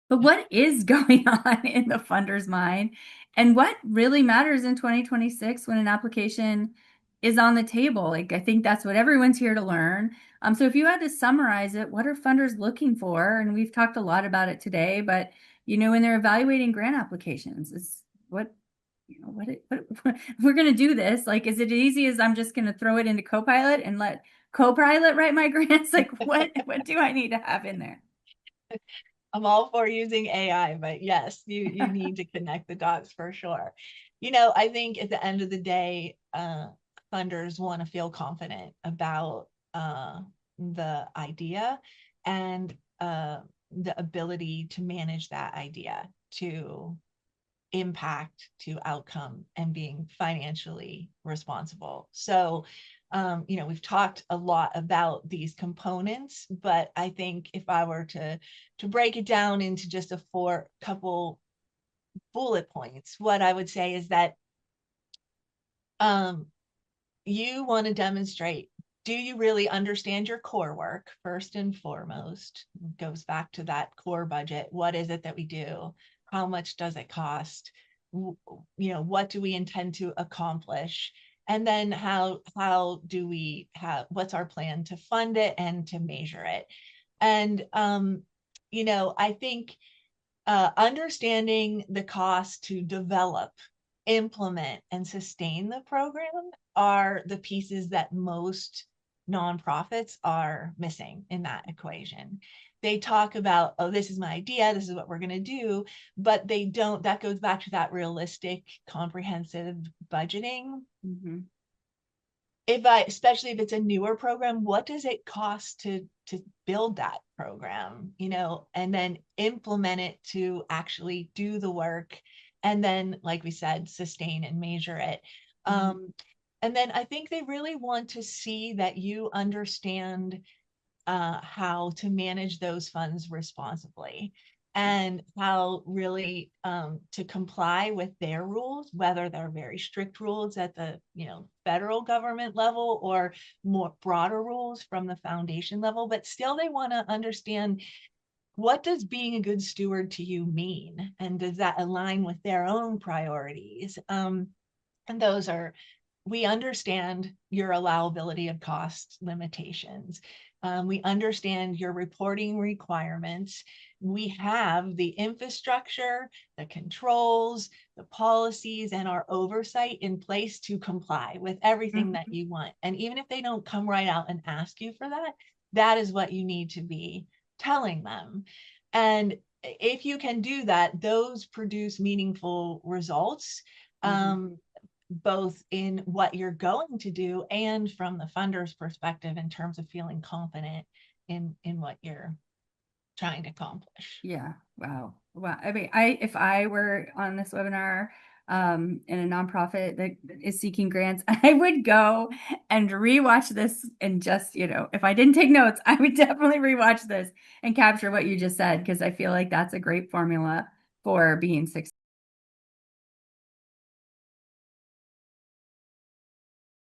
But what is going on in the funder's mind? And what really matters in 2026 when an application is on the table? Like, I think that's what everyone's here to learn. So if you had to summarize it, what are funders looking for? And we've talked a lot about it today, but when they're evaluating grant applications, is what what we're going to do this. Like, is it easy as I'm just going to throw it into Copilot and let Copilot write my grants? Like, what do I need to have in there? I'm all for using AI, but yes, you need to connect the dots for sure. I think at the end of the day, funders want to feel confident about the idea and the ability to manage that idea to impact to outcome and being financially responsible. So, we've talked a lot about these components, but I think if I were to break it down into just a four couple bullet points, what I would say is that um, you want to demonstrate, do you really understand your core work first and foremost? It goes back to that core budget. What is it that we do? How much does it cost? What do we intend to accomplish? And then how do we have, what's our plan to fund it and to measure it? And I think understanding the cost to develop, implement, and sustain the program are the pieces that most nonprofits are missing in that equation. They talk about, oh, this is my idea, this is what we're going to do, but they don't, that goes back to that realistic, comprehensive budgeting. Mhm. Especially if it's a newer program, what does it cost to build that program, and then implement it to actually do the work, and then, like we said, sustain and measure it. Mhm. And then I think they really want to see that you understand how to manage those funds responsibly and how really to comply with their rules, whether they're very strict rules at the federal government level or more broader rules from the foundation level, but still they want to understand, what does being a good steward to you mean, and does that align with their own priorities? And those are, we understand your allowability of cost limitations. We understand your reporting requirements. We have the infrastructure, the controls, the policies, and our oversight in place to comply with everything that Mhm. you want. And even if they don't come right out and ask you for that, that is what you need to be telling them. And if you can do that, those produce meaningful results. Mhm. Um, both in what you're going to do and from the funder's perspective in terms of feeling confident in what you're trying to accomplish. Yeah. Wow. Wow. I mean, if I were on this webinar, in a nonprofit that is seeking grants, I would go and rewatch this and just, if I didn't take notes, I would definitely rewatch this and capture what you just said because I feel like that's a great formula for being successful.